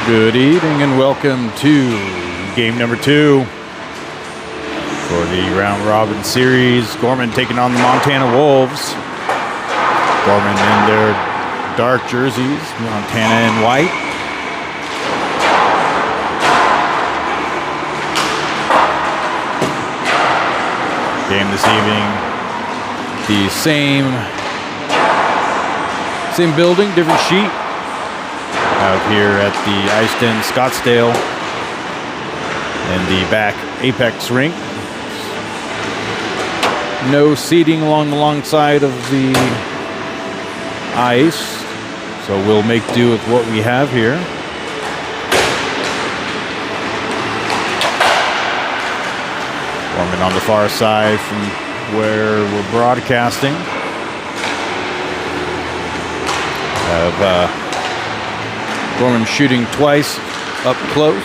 Good evening and welcome to game number 2 for the round robin series. Gorman taking on the Montana Wolves. Gorman in their dark jerseys, Montana in white. Game this evening, the same building, different sheet. Out here at the Ice Den Scottsdale in the back Apex rink. No seating along the long side of the ice, so we'll make do with what we have here. Gorman on the far side from where we're broadcasting. Gorman shooting twice up close.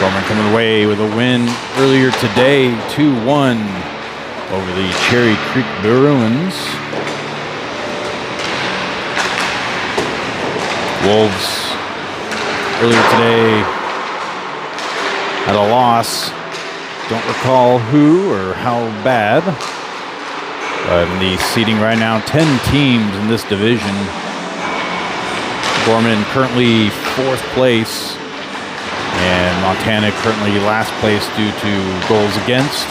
Gorman coming away with a win earlier today, 2-1 over the Cherry Creek Bruins. Wolves earlier today had a loss. Don't recall who or how bad. But in the seating right now, 10 teams in this division. Gorman currently 4th place, and Montana currently last place due to goals against.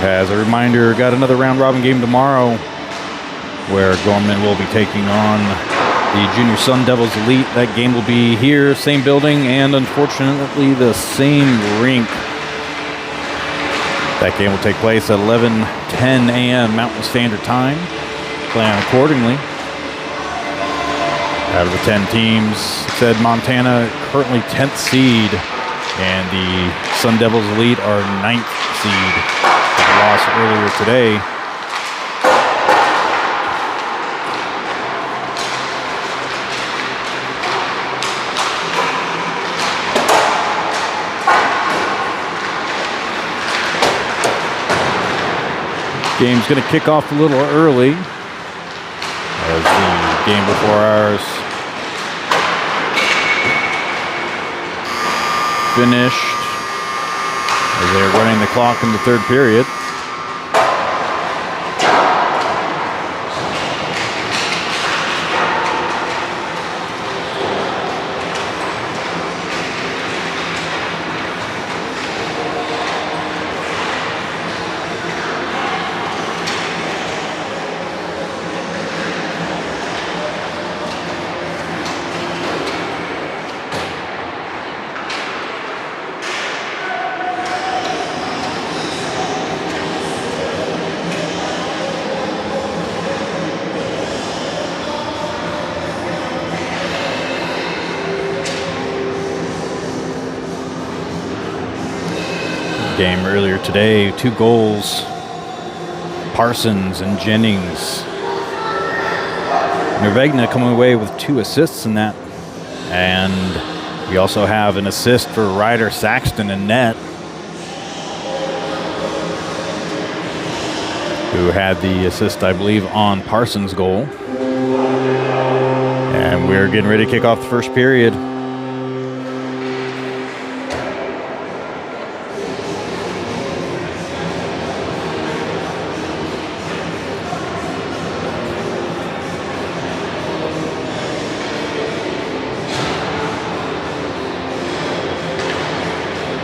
As a reminder, got another round robin game tomorrow where Gorman will be taking on the Junior Sun Devils Elite. That game will be here, same building, and unfortunately the same rink. That game will take place at 11:10 a.m. Mountain Standard Time. Plan accordingly. Out of the 10 teams, said Montana currently 10th seed, and the Sun Devils Elite are 9th seed. They lost earlier today. Game's going to kick off a little early as the game before ours finished as they're running the clock in the 3rd period. Game earlier today, 2 goals, Parsons and Jennings. Nervegna coming away with 2 assists in that, and we also have an assist for Ryder Saxton in net, who had the assist, I believe, on Parsons' goal. And we're getting ready to kick off the 1st period.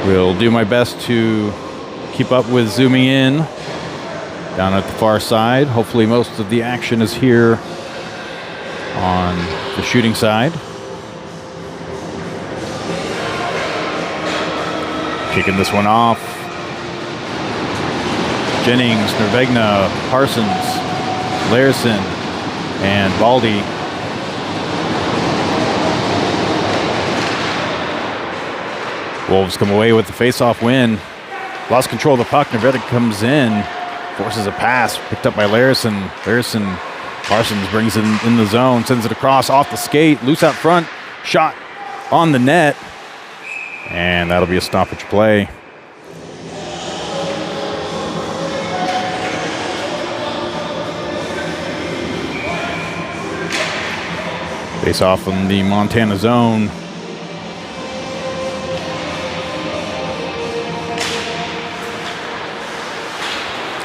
Will do my best to keep up with zooming in down at the far side. Hopefully most of the action is here on the shooting side. Kicking this one off. Jennings, Nervegna, Parsons, Larison, and Baldy. Wolves come away with the face-off win. Lost control of the puck. Nervegna comes in, forces a pass, picked up by Larison. Parsons brings it in the zone, sends it across off the skate, loose out front, shot on the net. And that'll be a stoppage play. Face off in the Montana zone.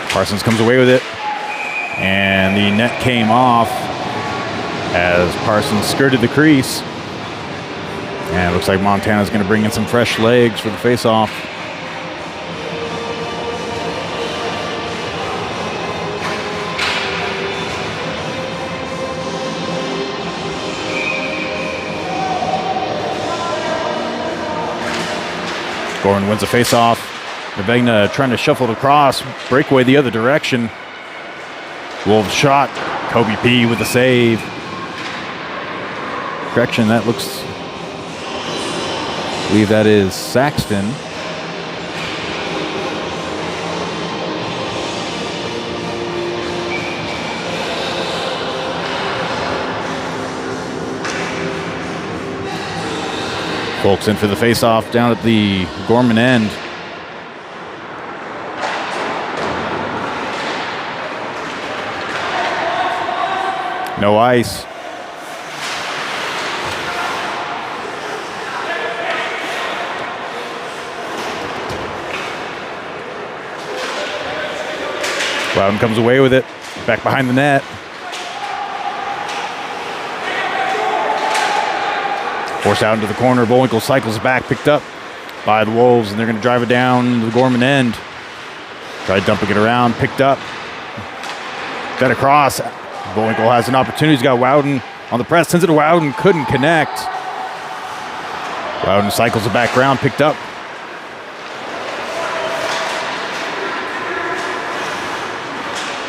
Parsons comes away with it. And the net came off as Parsons skirted the crease. And it looks like Montana's going to bring in some fresh legs for the face-off. Gorman wins the face-off. Nevegna trying to shuffle it across, breakaway the other direction. Wolves shot. Kobe P with the save. Correction, that looks... I believe that is Saxton. Folks in for the face-off down at the Gorman end. No ice. Loudon comes away with it. Back behind the net. Forced out into the corner. Bullwinkle cycles back, picked up by the Wolves, and they're going to drive it down to the Gorman end. Tried dumping it around, picked up. Got across. Bullwinkle has an opportunity. He's got Loudon on the press. Sends it to Loudon. Couldn't connect. Loudon cycles it back around, picked up.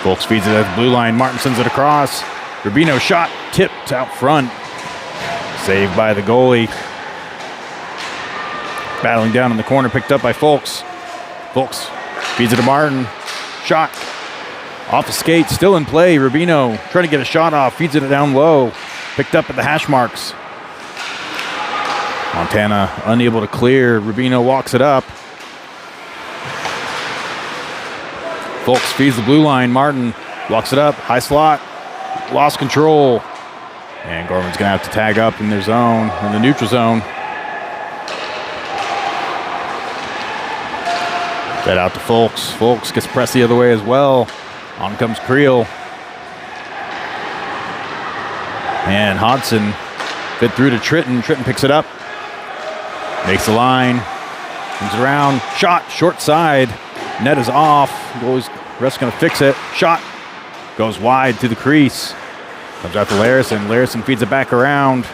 Folks feeds it at the blue line. Martin sends it across. Rubino shot, tipped out front. Saved by the goalie. Battling down in the corner, picked up by Folks. Folks feeds it to Martin. Shot. Off the skate, still in play. Rubino trying to get a shot off. Feeds it down low. Picked up at the hash marks. Montana unable to clear. Rubino walks it up. Folks feeds the blue line. Martin walks it up. High slot. Lost control. And Gorman's going to have to tag up in their zone, in the neutral zone. That out to Folks. Folks gets pressed the other way as well. On comes Creel. And Hodson fit through to Tritton. Tritton picks it up. Makes the line. Comes around. Shot. Short side. Net is off. Goalie's ref's going to fix it. Shot. Goes wide to the crease. Comes out to Larison. Larison feeds it back around.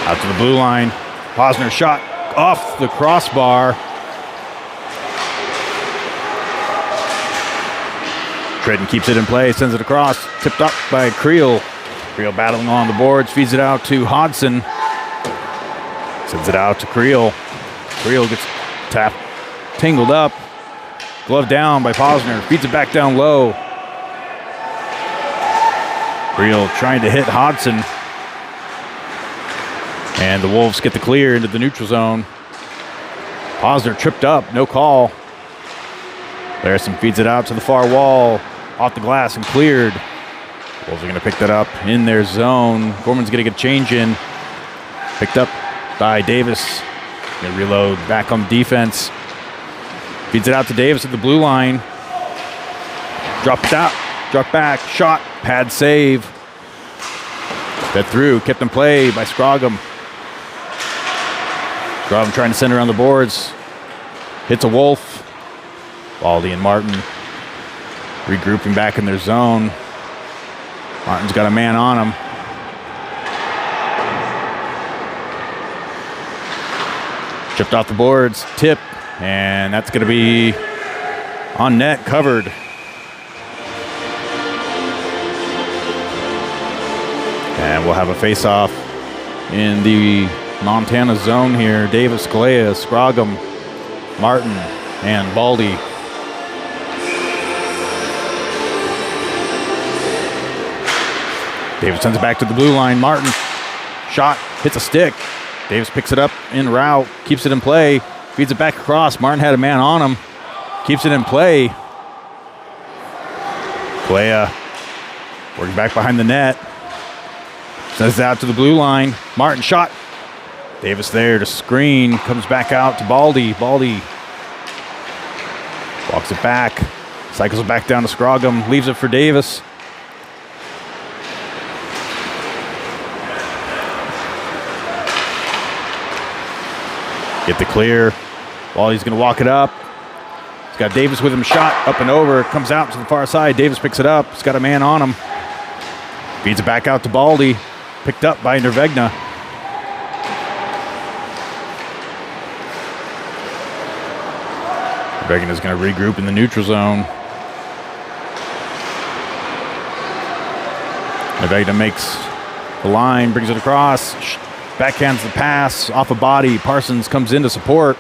Out to the blue line. Posner shot off the crossbar. Tritton keeps it in play. Sends it across. Tipped up by Creel. Creel battling on the boards. Feeds it out to Hodson. Sends it out to Creel. Creel gets tapped, tangled up. Glove down by Posner. Feeds it back down low. Creel trying to hit Hodson. And the Wolves get the clear into the neutral zone. Posner tripped up. No call. Larison feeds it out to the far wall. Off the glass and cleared. Wolves are going to pick that up in their zone. Gorman's going to get a change in. Picked up by Davis. Going to reload back on defense. Feeds it out to Davis at the blue line. Dropped out. Dropped back. Shot. Pad save. Fed through. Kept in play by Scroggum. Scroggum trying to send around the boards. Hits a Wolf. Baldy and Martin regrouping back in their zone. Martin's got a man on him. Chipped off the boards, tip, and that's going to be on net, covered. And we'll have a face-off in the Montana zone here. Davis, Galea, Scroggum, Martin, and Baldy. Davis sends it back to the blue line. Martin Shot, hits a stick. Davis picks it up en route, keeps it in play, feeds it back across. Martin had a man on him, keeps it in play. Playa working back behind the net. Sends it out to the blue line. Martin shot. Davis there to screen. Comes back out to Baldy. Baldy walks it back. Cycles it back down to Scroggum. Leaves it for Davis. Get the clear. Baldy's going to walk it up. He's got Davis with him. Shot up and over. Comes out to the far side. Davis picks it up. He's got a man on him. Feeds it back out to Baldy. Picked up by Nervegna. Nervegna's going to regroup in the neutral zone. Nervegna makes the line, brings it across, backhands the pass off a body. Parsons comes in to support.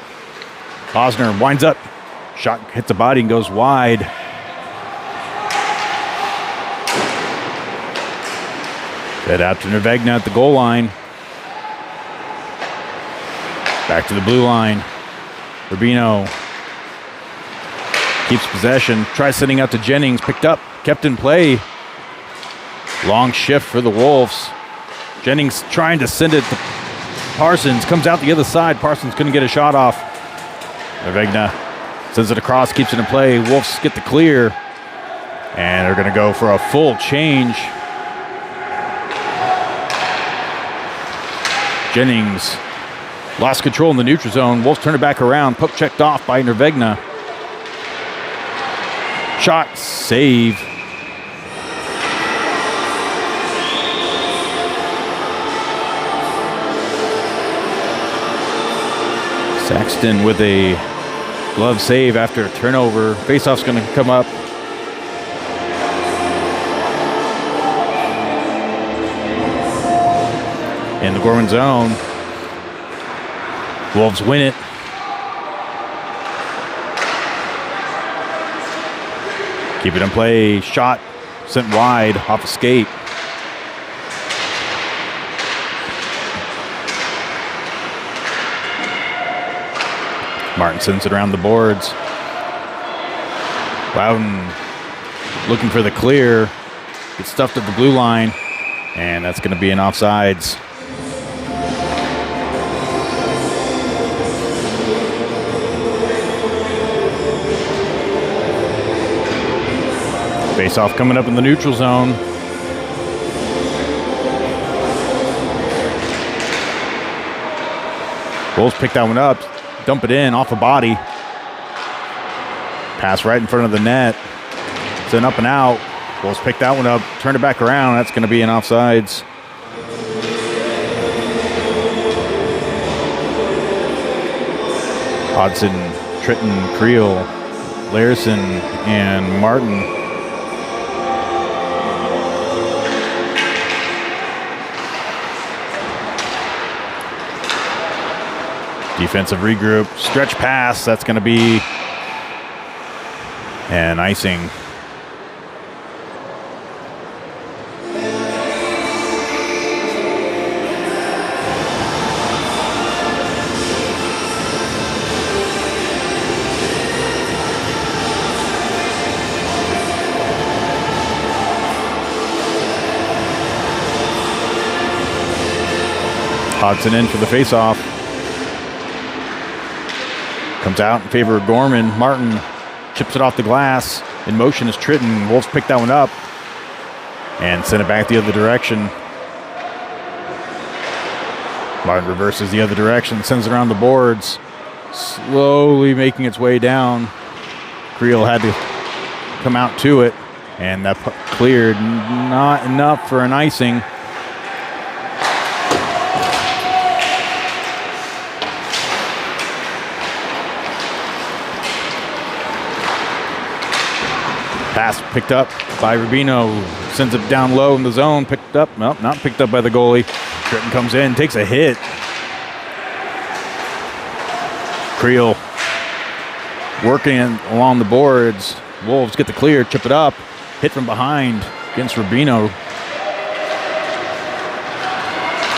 Posner winds up. Shot hits the body and goes wide. Fed out to Nervegna at the goal line. Back to the blue line. Rubino keeps possession. Tries sending out to Jennings. Picked up. Kept in play. Long shift for the Wolves. Jennings trying to send it to Parsons. Comes out the other side. Parsons couldn't get a shot off. Nervegna sends it across. Keeps it in play. Wolves get the clear. And they're going to go for a full change. Jennings lost control in the neutral zone. Wolves turn it back around. Puck checked off by Nervegna. Shot, save. Saxton with a glove save after a turnover. Faceoff's going to come up. In the Gorman zone. Wolves win it. Keep it in play. Shot sent wide off a skate. Martin sends it around the boards. Loudon looking for the clear. Gets stuffed at the blue line. And that's going to be an offsides. Face-off coming up in the neutral zone. Wolves pick that one up, dump it in off a body. Pass right in front of the net. It's an up and out. Wolves pick that one up, turn it back around. That's going to be an offsides. Hodson, Tritton, Creel, Larison, and Martin. Defensive regroup, stretch pass, that's going to be an icing. Hodson in for the face-off. Comes out in favor of Gorman. Martin chips it off the glass. In motion is Tritton. Wolves pick that one up and send it back the other direction. Martin reverses the other direction, sends it around the boards. Slowly making its way down. Creel had to come out to it, and that puck cleared. Not enough for an icing. Pass picked up by Rubino. Sends it down low in the zone. Picked up. Nope, not picked up by the goalie. Tritton comes in, takes a hit. Creel working along the boards. Wolves get the clear, chip it up. Hit from behind against Rubino.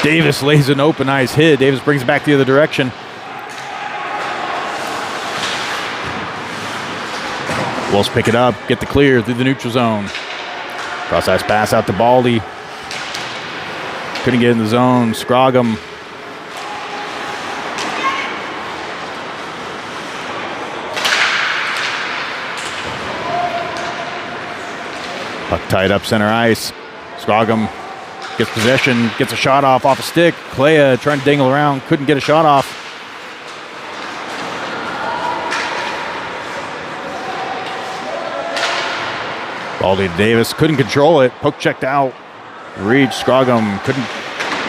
Davis lays an open ice hit. Davis brings it back the other direction. Wolves pick it up, get the clear through the neutral zone. Cross ice pass out to Baldy. Couldn't get in the zone. Scroggum. Puck tied up center ice. Scroggum gets possession, gets a shot off a stick. Kalea trying to dangle around, couldn't get a shot off. Baldy to Davis, couldn't control it. Poke checked out. Reach, Scroggum couldn't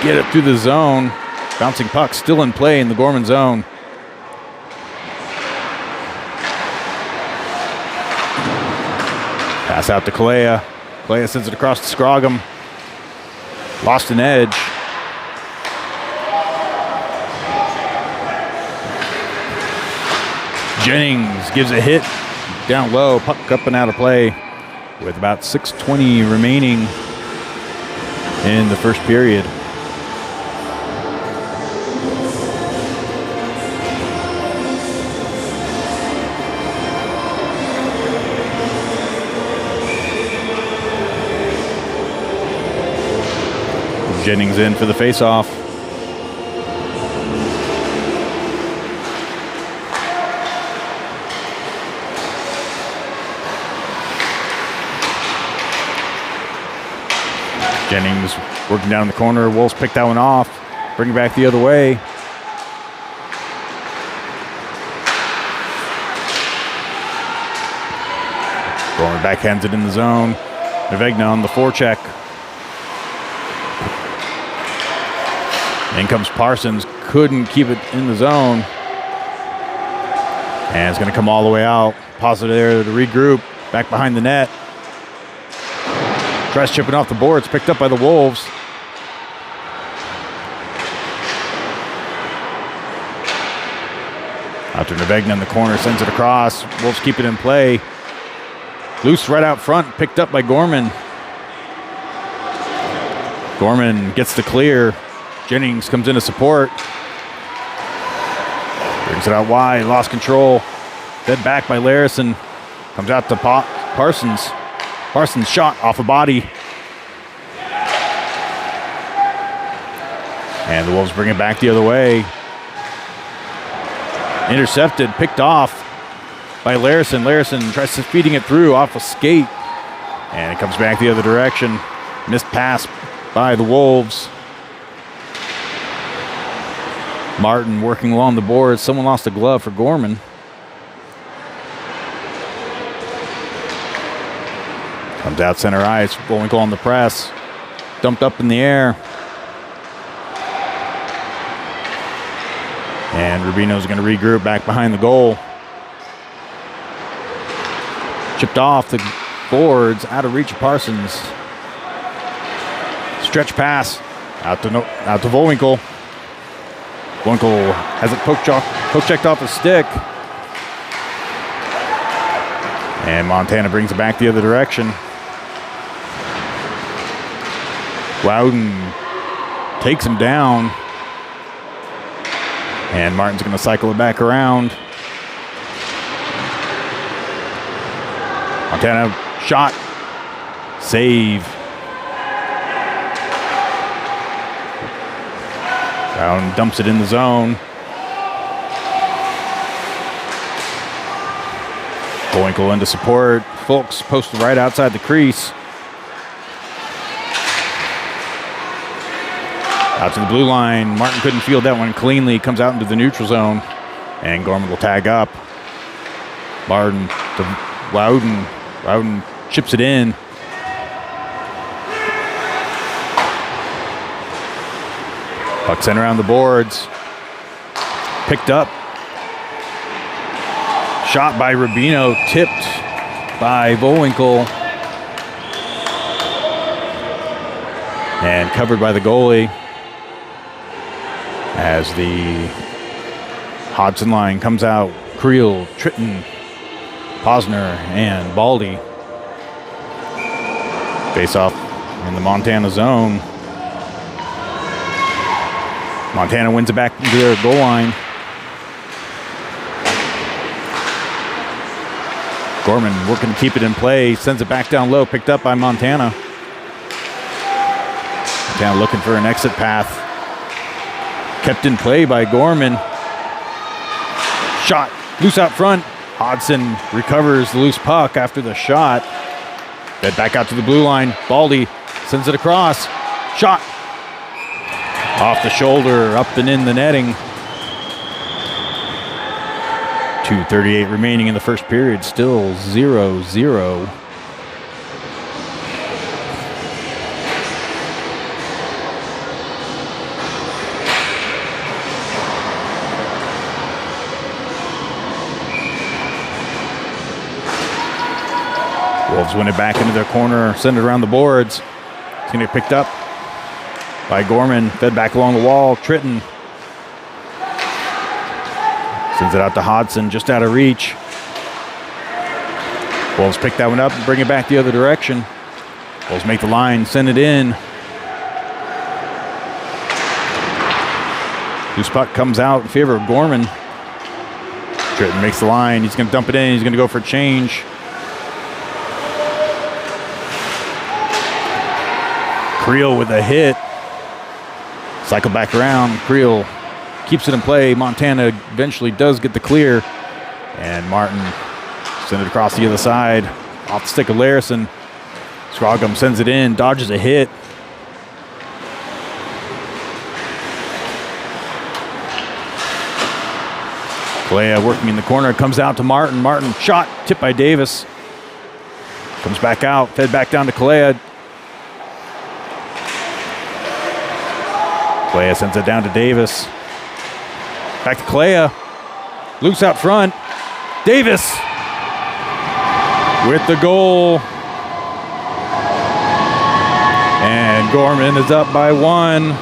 get it through the zone. Bouncing puck still in play in the Gorman zone. Pass out to Kalea. Kalea sends it across to Scroggum. Lost an edge. Jennings gives a hit down low. Puck up and out of play with about 6:20 remaining in the first period. Jennings in for the faceoff. Jennings working down in the corner. Wolves pick that one off. Bring it back the other way. Gorman backhands it in the zone. Nevegna on the forecheck. In comes Parsons, couldn't keep it in the zone. And it's going to come all the way out. Positive there to regroup, back behind the net. Tries chipping off the boards, picked up by the Wolves. Out to Nevegna in the corner, sends it across. Wolves keep it in play. Loose right out front, picked up by Gorman. Gorman gets the clear. Jennings comes in to support. Brings it out wide, lost control. Fed back by Larison. Comes out to Parsons. Parsons shot off a body. And the Wolves bring it back the other way. Intercepted, picked off by Larison. Larison tries to feeding it through off a skate. And it comes back the other direction. Missed pass by the Wolves. Martin working along the boards. Someone lost a glove for Gorman. Comes out center ice. Bullwinkle on the press. Dumped up in the air. And Rubino's going to regroup back behind the goal. Chipped off the boards, out of reach of Parsons. Stretch pass out to Bullwinkle. Bullwinkle has it poke checked off his stick. And Montana brings it back the other direction. Loudon takes him down. And Martin's going to cycle it back around. Montana shot. Save. Brown dumps it in the zone. Bullwinkle into support. Fulks posted right outside the crease. Out to the blue line. Martin couldn't field that one cleanly. Comes out into the neutral zone. And Gorman will tag up. Martin to Loudon. Loudon chips it in. Puck sent around the boards. Picked up. Shot by Rubino. Tipped by Bullwinkle. And covered by the goalie. As the Hodgson line comes out. Creel, Tritton, Posner, and Baldy. Face off in the Montana zone. Montana wins it back into their goal line. Gorman working to keep it in play, sends it back down low, picked up by Montana. Montana looking for an exit path. Kept in play by Gorman. Shot, loose out front. Hodson recovers the loose puck after the shot. Fed back out to the blue line. Baldy sends it across. Shot. Off the shoulder, up and in the netting. 2:38 remaining in the first period, still 0-0. Wolves win it back into their corner, send it around the boards. It's going to get picked up by Gorman, fed back along the wall. Tritton sends it out to Hodson, just out of reach. Wolves pick that one up and bring it back the other direction. Wolves make the line, send it in. Loose puck comes out in favor of Gorman. Tritton makes the line. He's going to dump it in. He's going to go for a change. Creel with a hit. Cycle back around. Creel keeps it in play. Montana eventually does get the clear. And Martin sends it across the other side. Off the stick of Larison. Scroggum sends it in. Dodges a hit. Kalea working in the corner. Comes out to Martin. Martin shot. Tipped by Davis. Comes back out. Fed back down to Kalea. Kalea sends it down to Davis. Back to Kalea. Loose out front. Davis with the goal. And Gorman is up by 1.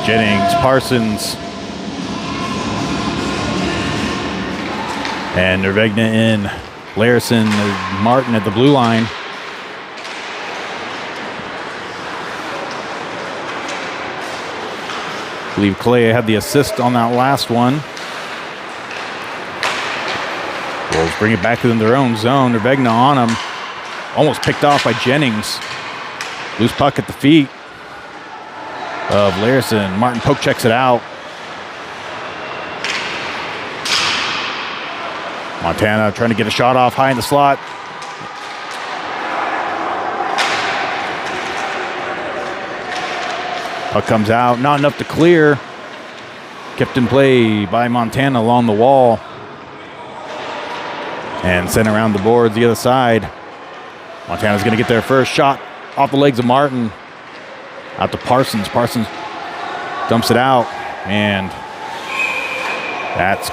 Jennings, Parsons, and Nervegna in. Larison, Martin at the blue line. I believe Kalea had the assist on that last one. Wolves bring it back to their own zone. Nervegna on him. Almost picked off by Jennings. Loose puck at the feet of Larison. Martin poke checks it out. Montana trying to get a shot off high in the slot. Puck comes out, not enough to clear. Kept in play by Montana along the wall. And sent around the boards the other side. Montana's going to get their first shot off the legs of Martin. Out to Parsons. Parsons dumps it out. And that's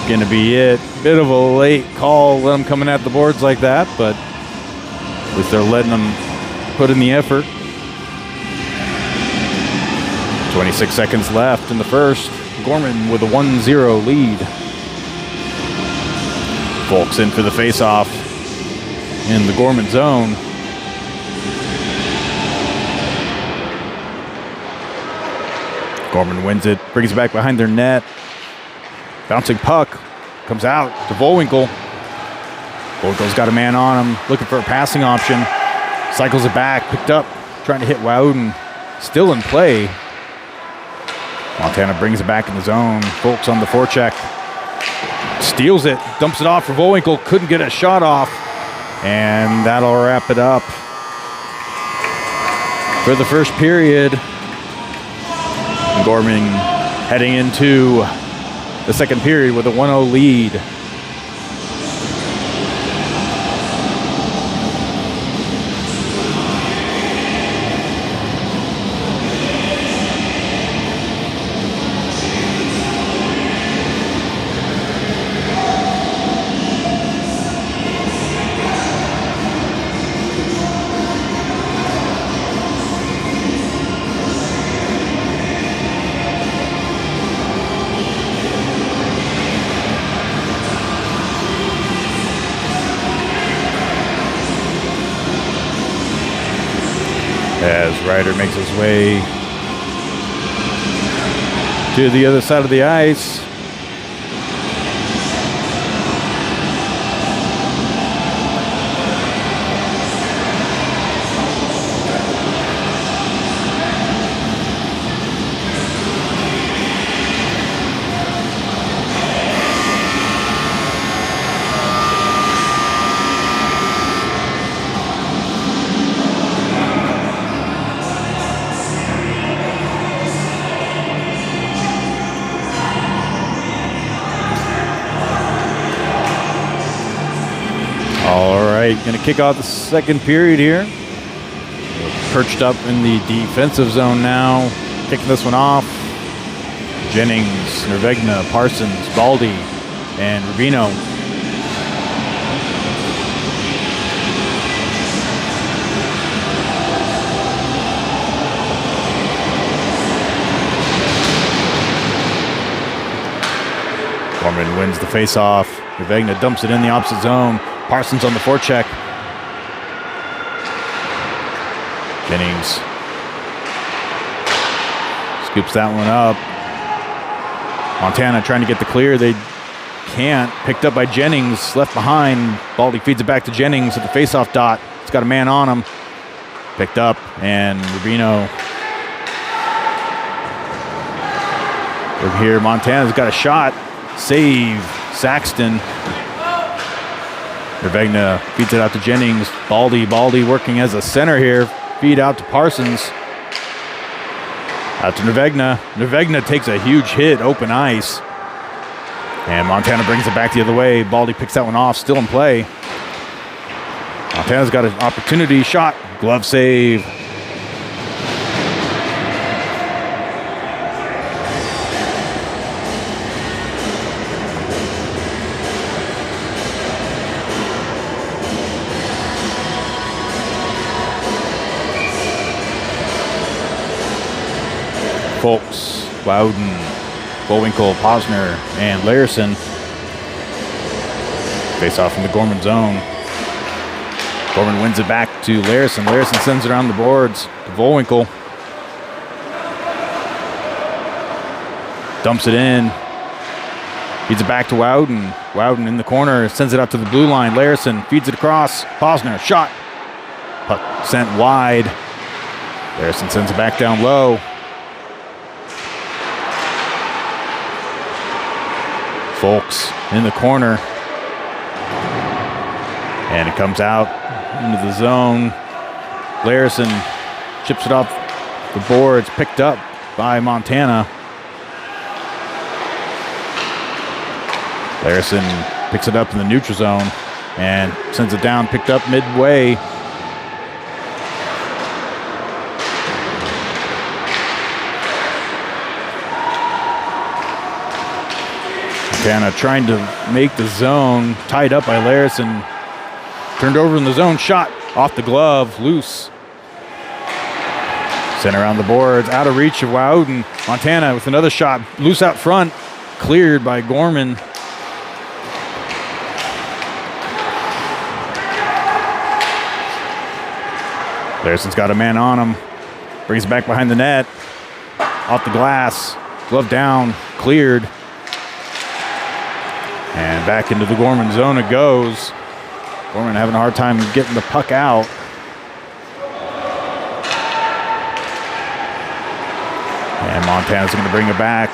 going to be it. Bit of a late call, let them coming at the boards like that, but at least they're letting them put in the effort. 26 seconds left in the first. Gorman with a 1-0 lead. Folks in for the face-off in the Gorman zone. Gorman wins it, brings it back behind their net. Bouncing puck comes out to Volwinkle. Volwinkle's got a man on him, looking for a passing option. Cycles it back, picked up, trying to hit Wouden. Still in play. Montana brings it back in the zone. Folks on the forecheck. Steals it, dumps it off for Volwinkle. Couldn't get a shot off. And that'll wrap it up for the first period. Gorman heading into the second period with a 1-0 lead. As Ryder makes his way to the other side of the ice. Going to kick off the second period here. Perched up in the defensive zone now. Kicking this one off. Jennings, Nervegna, Parsons, Baldy, and Rubino. Gorman wins the faceoff. Nervegna dumps it in the opposite zone. Parsons on the forecheck. Jennings scoops that one up. Montana trying to get the clear. They can't. Picked up by Jennings. Left behind. Baldy feeds it back to Jennings at the faceoff dot. It's got a man on him. Picked up. And Rubino. Over here, Montana's got a shot. Save. Saxton. Nervegna feeds it out to Jennings. Baldy working as a center here. Feed out to Parsons. Out to Nervegna. Nervegna takes a huge hit, open ice. And Montana brings it back the other way. Baldy picks that one off, still in play. Montana's got an opportunity. Shot. Glove save. Folks, Loudon, Bullwinkle, Posner, and Larison face off in the Gorman zone. Gorman wins it back to Larison. Larison sends it around the boards to Bullwinkle. Dumps it in. Feeds it back to Loudon. Loudon in the corner, sends it out to the blue line. Larison feeds it across. Posner, shot. Puck sent wide. Larison sends it back down low. Folks in the corner. And it comes out into the zone. Larison chips it off the boards, picked up by Montana. Larison picks it up in the neutral zone and sends it down, picked up midway. Montana trying to make the zone, tied up by Larison. Turned over in the zone, shot off the glove, loose. Sent around the boards, out of reach of Loudon. Montana with another shot, loose out front, cleared by Gorman. Larison's got a man on him. Brings it back behind the net. Off the glass, glove down, cleared. And back into the Gorman zone it goes. Gorman having a hard time getting the puck out. And Montana's going to bring it back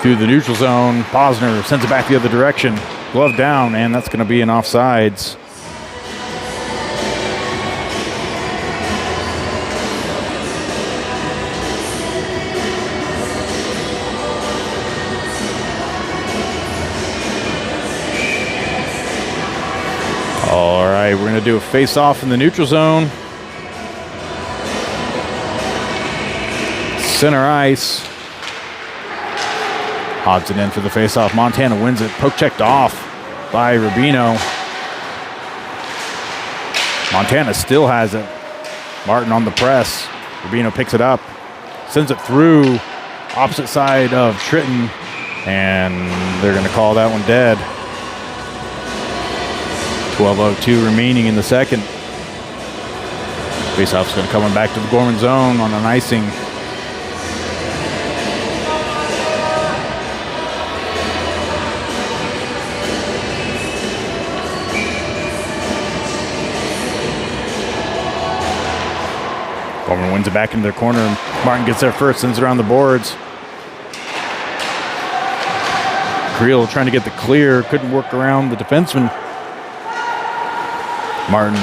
through the neutral zone. Posner sends it back the other direction. Glove down, and that's going to be an offsides. All right, we're going to do a face-off in the neutral zone. Center ice. Hobbs it in for the face-off. Montana wins it. Poke checked off by Rubino. Montana still has it. Martin on the press. Rubino picks it up. Sends it through opposite side of Tritton. And they're going to call that one dead. 12:02 remaining in the second. Faceoff's going to come back to the Gorman zone on an icing. Gorman wins it back into their corner. Martin gets there first, sends it around the boards. Creel trying to get the clear, couldn't work around the defenseman. Martin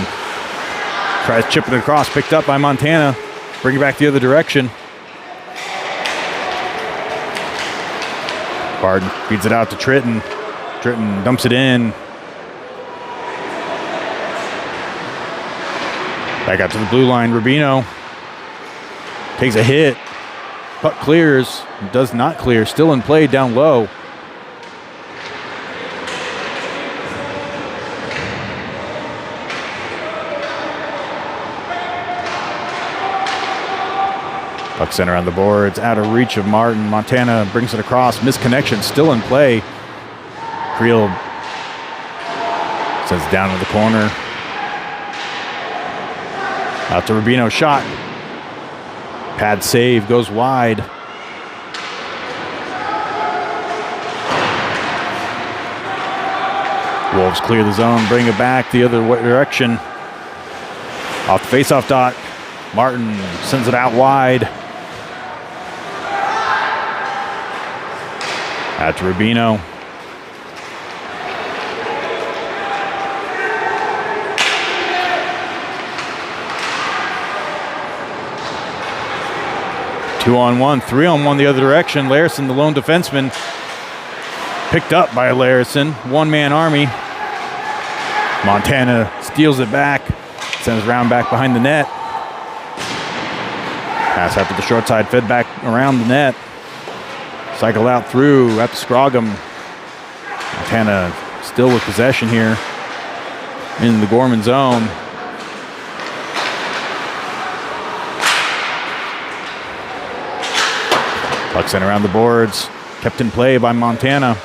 tries chipping it across, picked up by Montana. Bring it back the other direction. Barden feeds it out to Tritton. Tritton dumps it in. Back out to the blue line. Rubino takes a hit. Puck clears. Does not clear. Still in play down low. Puck center on the boards, out of reach of Martin. Montana brings it across, misconnection, still in play. Creel sends it down to the corner. Out to Rubino, shot. Pad save, goes wide. Wolves clear the zone, bring it back the other direction. Off the faceoff dot, Martin sends it out wide. Out to Rubino. Two on one, 3-on-1 the other direction. Larison, the lone defenseman, picked up by Larison. One-man army. Montana steals it back, sends round back behind the net. Pass out to the short side, fed back around the net. Cycle out through at the Scroggum. Montana still with possession here in the Gorman zone. Puck sent around the boards. Kept in play by Montana.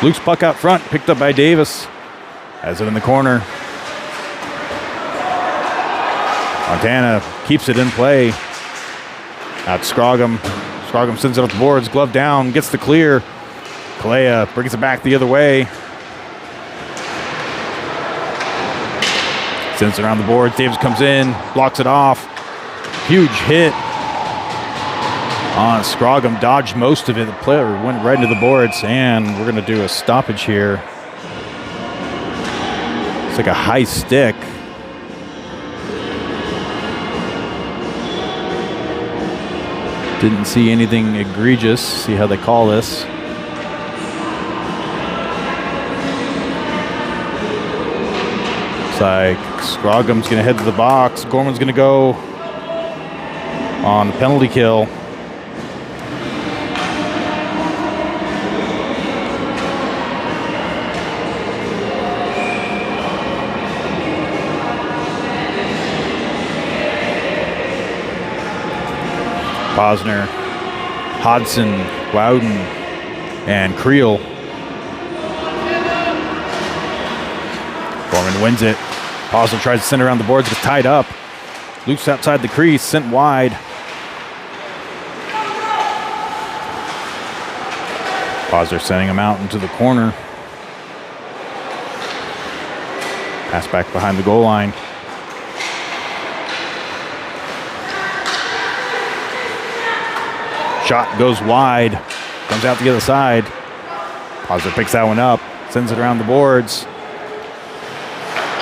Luke's puck out front, picked up by Davis. Has it in the corner. Montana keeps it in play. Out to Scroggum. Scroggum sends it up the boards, glove down, gets the clear. Kalea brings it back the other way. Sends it around the boards. Davis comes in, blocks it off. Huge hit on Scroggum, dodged most of it. The player went right into the boards, and we're going to do a stoppage here. It's like a high stick. Didn't see anything egregious. See how they call this. Looks like Scroggum's going to head to the box. Gorman's going to go on the penalty kill. Posner, Hodson, Loudon, and Creel. Gorman wins it. Posner tries to send it around the boards, gets tied up. Loose outside the crease, sent wide. Posner sending him out into the corner. Pass back behind the goal line. Shot goes wide, comes out the other side. Posner picks that one up, sends it around the boards.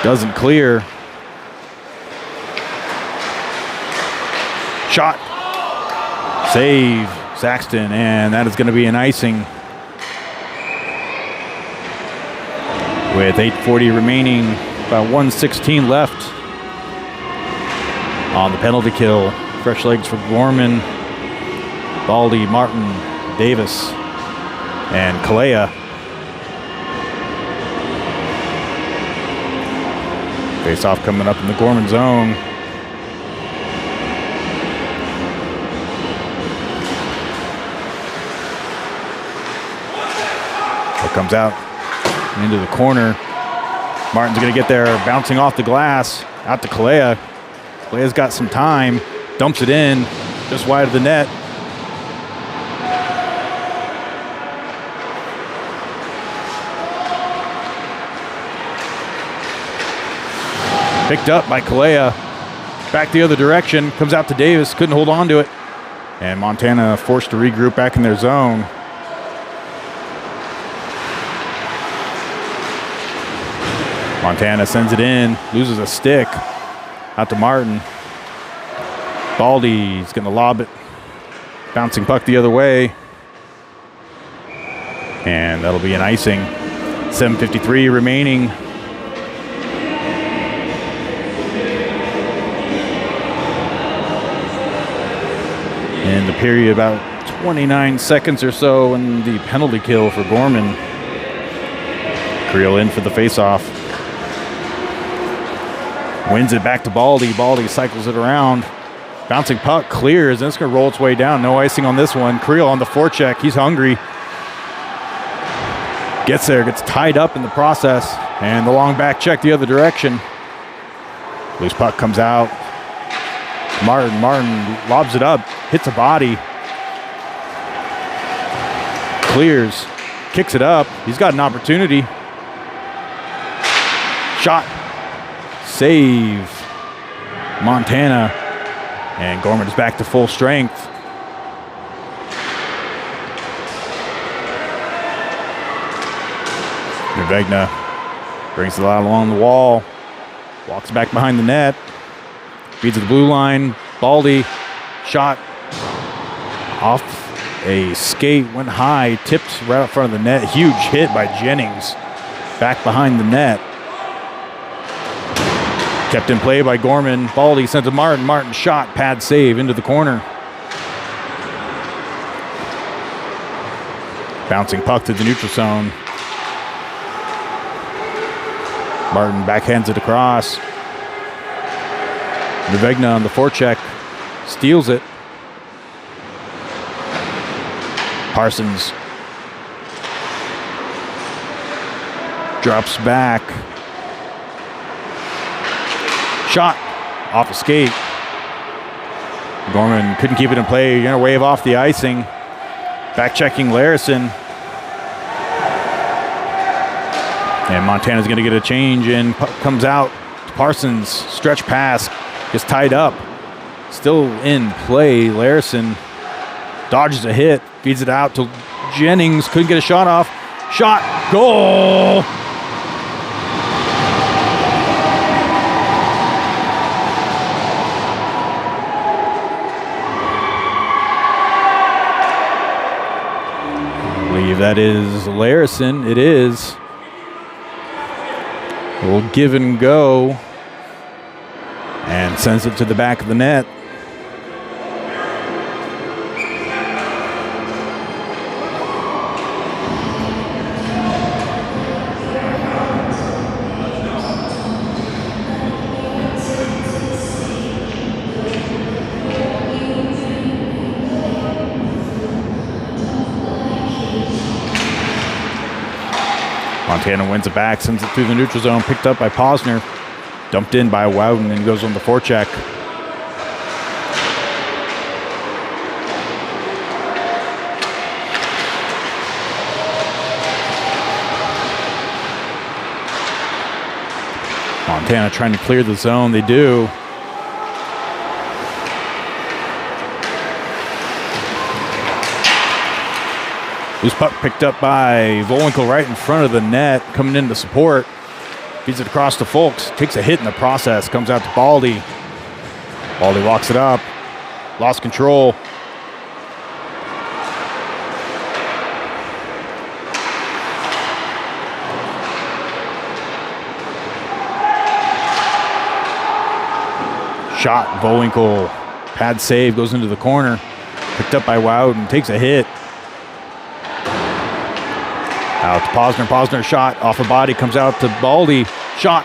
Doesn't clear. Shot. Save, Saxton, and that is going to be an icing. With 8:40 remaining, about 1:16 left on the penalty kill. Fresh legs for Gorman. Baldy, Martin, Davis, and Kalea. Face off coming up in the Gorman zone. It comes out into the corner. Martin's going to get there, bouncing off the glass, out to Kalea. Kalea's got some time, dumps it in, just wide of the net. Picked up by Kalea. Back the other direction, comes out to Davis, couldn't hold on to it. And Montana forced to regroup back in their zone. Montana sends it in, loses a stick. Out to Martin. Baldy's going to lob it. Bouncing puck the other way. And that'll be an icing. 7:53 remaining. In the period, about 29 seconds or so, and the penalty kill for Gorman. Creel in for the faceoff. Wins it back to Baldy. Baldy cycles it around. Bouncing puck clears, and it's going to roll its way down. No icing on this one. Creel on the forecheck. He's hungry. Gets there, gets tied up in the process, and the long back check the other direction. Loose puck comes out. Martin lobs it up, hits a body. Clears, kicks it up. He's got an opportunity. Shot. Save. Montana. And Gorman is back to full strength. Vegna brings it out along the wall. Walks back behind the net. Feeds to the blue line. Baldy. Shot. Off a skate. Went high. Tipped right up front of the net. Huge hit by Jennings. Back behind the net. Kept in play by Gorman. Baldy sent to Martin. Martin shot. Pad save into the corner. Bouncing puck to the neutral zone. Martin backhands it across. Vegna on the forecheck. Steals it. Parsons. Drops back. Shot. Off a skate. Gorman couldn't keep it in play. You're going to wave off the icing. Back checking Larison. And Montana's going to get a change in. Comes out. Parsons. Stretch pass. Gets tied up. Still in play. Larison dodges a hit. Feeds it out to Jennings. Couldn't get a shot off. Shot. Goal. I believe that is Larison. It is. Will give and go, and sends it to the back of the net. Montana wins it back, sends it through the neutral zone, picked up by Posner, dumped in by Wowden, and goes on the forecheck. Montana trying to clear the zone. They do. Loose puck picked up by Volwinkle right in front of the net, coming in to support. Feeds it across to Folks. Takes a hit in the process. Comes out to Baldy. Baldy walks it up. Lost control. Shot. Volwinkle. Pad save. Goes into the corner. Picked up by Wowden. Takes a hit. Out to Posner. Posner shot off a body. Comes out to Baldy. Shot.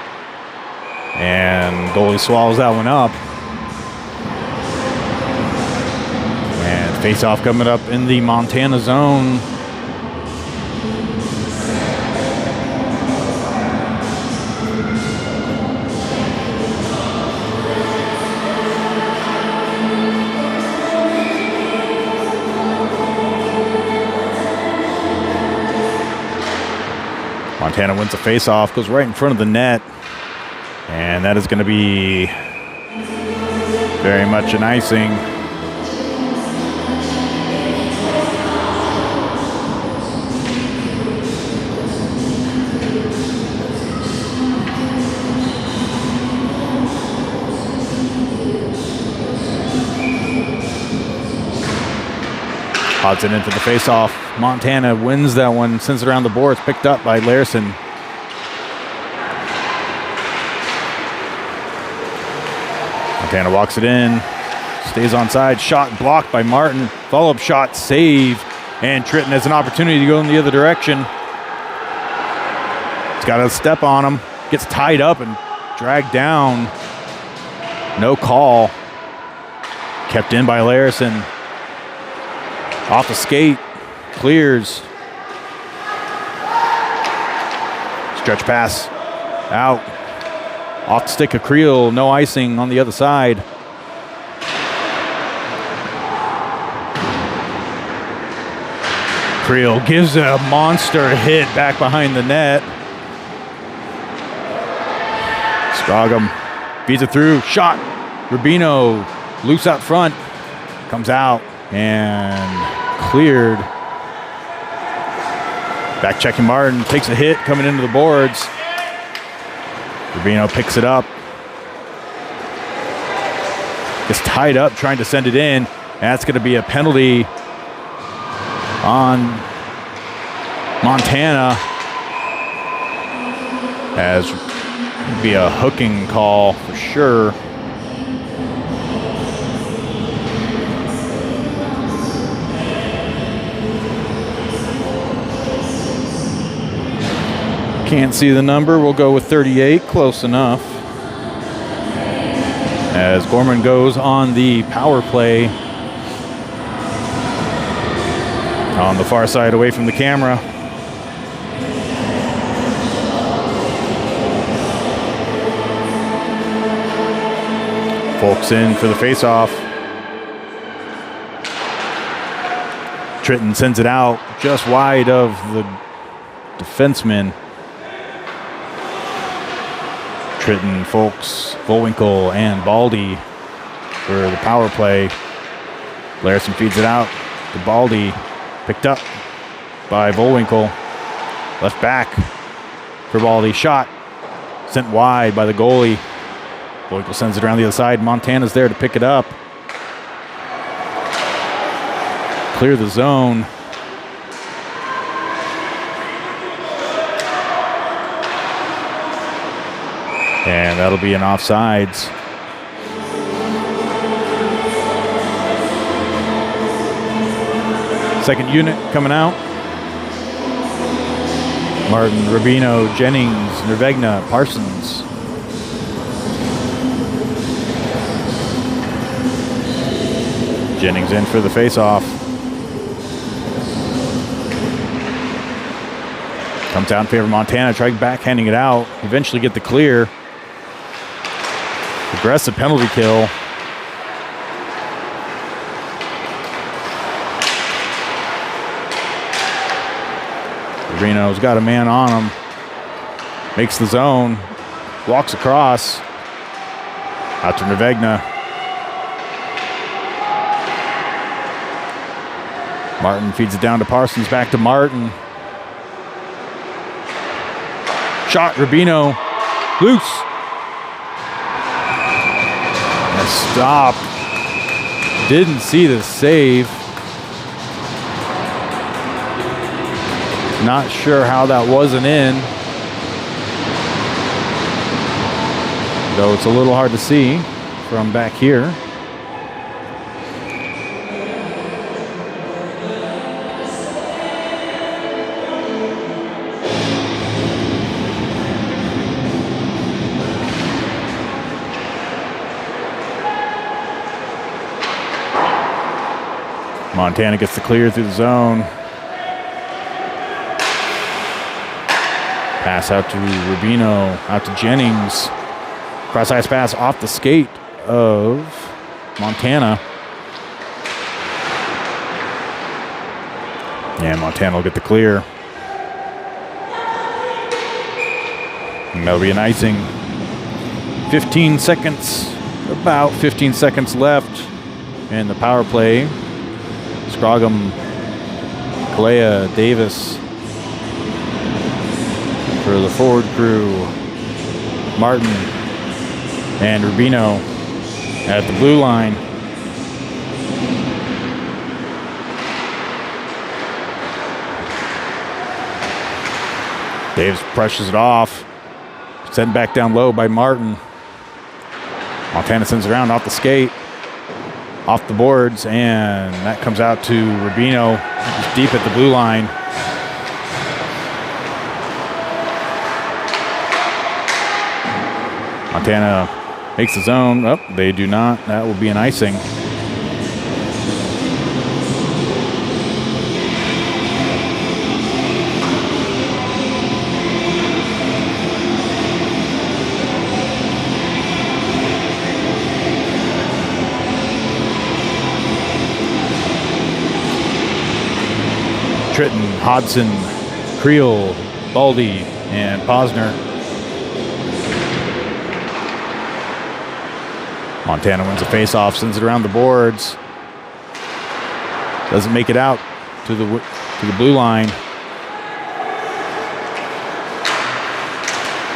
And goalie swallows that one up. And face-off coming up in the Montana zone. Montana wins the face-off, goes right in front of the net. And that is going to be very much an icing. Odds it into the face-off. Montana wins that one, sends it around the boards, picked up by Larson. Montana walks it in, stays onside, shot blocked by Martin. Follow-up shot, save, and Tritton has an opportunity to go in the other direction. He's got a step on him, gets tied up and dragged down. No call. Kept in by Larson. Off the skate, clears. Stretch pass, out. Off the stick of Creel, no icing on the other side. Creel gives a monster hit back behind the net. Scroggum feeds it through, shot. Rubino loose out front, comes out and cleared. Back checking Martin, takes a hit coming into the boards. Rubino picks it up. Gets tied up trying to send it in. And that's going to be a penalty on Montana. As be a hooking call for sure. Can't see the number. We'll go with 38. Close enough. As Gorman goes on the power play on the far side away from the camera. Folks in for the face-off. Tritton sends it out just wide of the defenseman. Tritton, Folks, Bullwinkle, and Baldy for the power play. Larson feeds it out to Baldy. Picked up by Bullwinkle. Left back for Baldy. Shot. Sent wide by the goalie. Bullwinkle sends it around the other side. Montana's there to pick it up. Clear the zone. And that'll be an offsides. Second unit coming out. Martin, Rubino, Jennings, Nervegna, Parsons. Jennings in for the face-off. Comes out in favor of Montana, trying backhanding it out. Eventually get the clear. Aggressive penalty kill. Reno's got a man on him. Makes the zone. Walks across. Out to Nervegna. Martin feeds it down to Parsons. Back to Martin. Shot, Rubino. Loose. Stop. Didn't see the save. Not sure how that wasn't in. Though it's a little hard to see from back here. Montana gets the clear through the zone. Pass out to Rubino, out to Jennings. Cross-ice pass off the skate of Montana. Yeah, Montana will get the clear. And that'll be an icing. 15 seconds, about 15 seconds left in the power play. Scroggum, Kalea, Davis for the forward crew. Martin and Rubino at the blue line. Davis brushes it off. Sent back down low by Martin. Montana sends it around off the skate, off the boards, and that comes out to Rubino, who's deep at the blue line. Montana makes the zone. Oh, they do not. That will be an icing. Tritton, Hodson, Creel, Baldy, and Posner. Montana wins a face-off, sends it around the boards. Doesn't make it out to the blue line.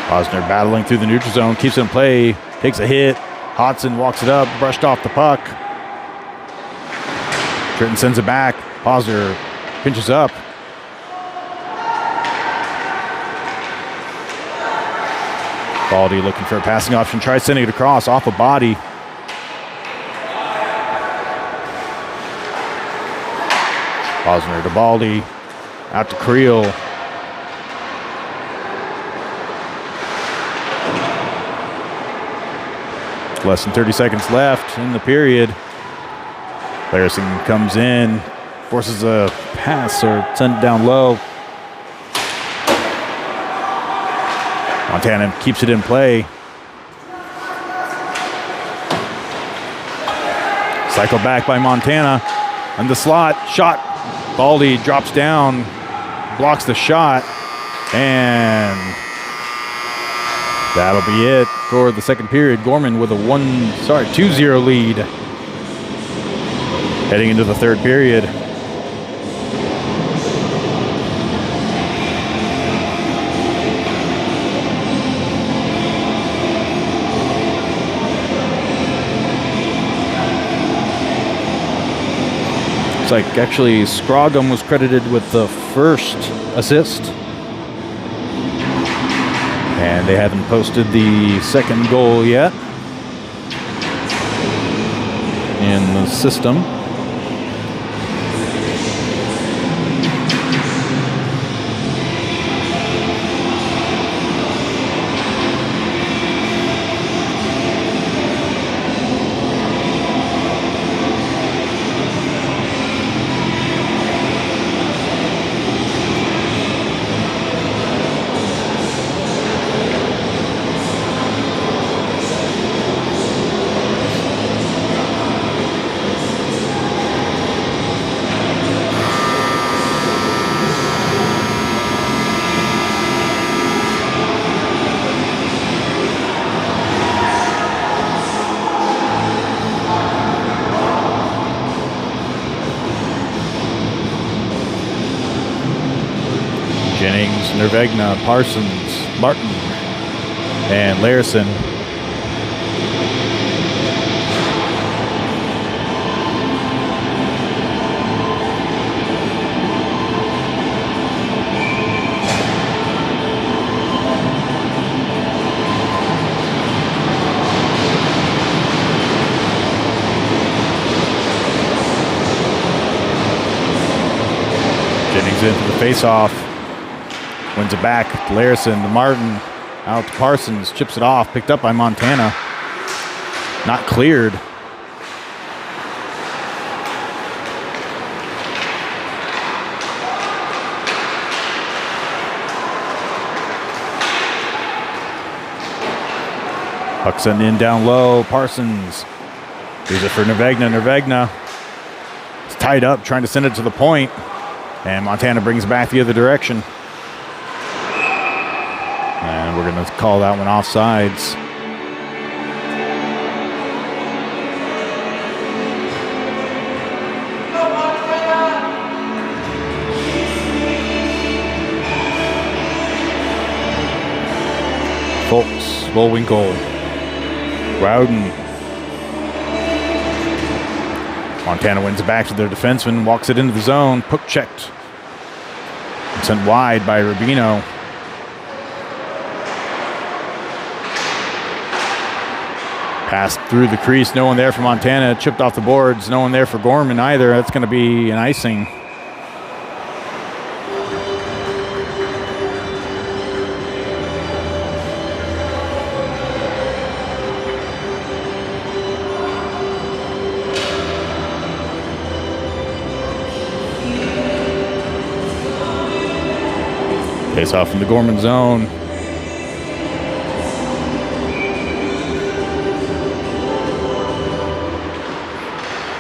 Posner battling through the neutral zone, keeps it in play, takes a hit. Hodson walks it up, brushed off the puck. Tritton sends it back. Posner pinches up. Baldy looking for a passing option. Tries sending it across off a body. Posner to Baldy. Out to Creel. Less than 30 seconds left in the period. Larison comes in. Forces a pass or send it down low. Montana keeps it in play. Cycle back by Montana. On the slot, shot. Baldy drops down, blocks the shot, and that'll be it for the second period. Gorman with a 2-0 lead. Heading into the third period. Like actually Scroggum was credited with the first assist, and they haven't posted the second goal yet in the system. Jennings, Nervegna, Parsons, Martin, and Larison. Jennings into the face-off. Wins it back. Larison to Martin. Out to Parsons. Chips it off. Picked up by Montana. Not cleared. Puck sent in down low. Parsons. Here's it for Nervegna. Nervegna. It's tied up. Trying to send it to the point. And Montana brings it back the other direction. And And we're going to call that one offsides. Folks, Bullwinkle, Rowden. Montana wins it back to their defenseman, walks it into the zone, puck checked. And sent wide by Rubino. Passed through the crease, no one there for Montana, chipped off the boards, no one there for Gorman either. That's going to be an icing. Face off in the Gorman zone.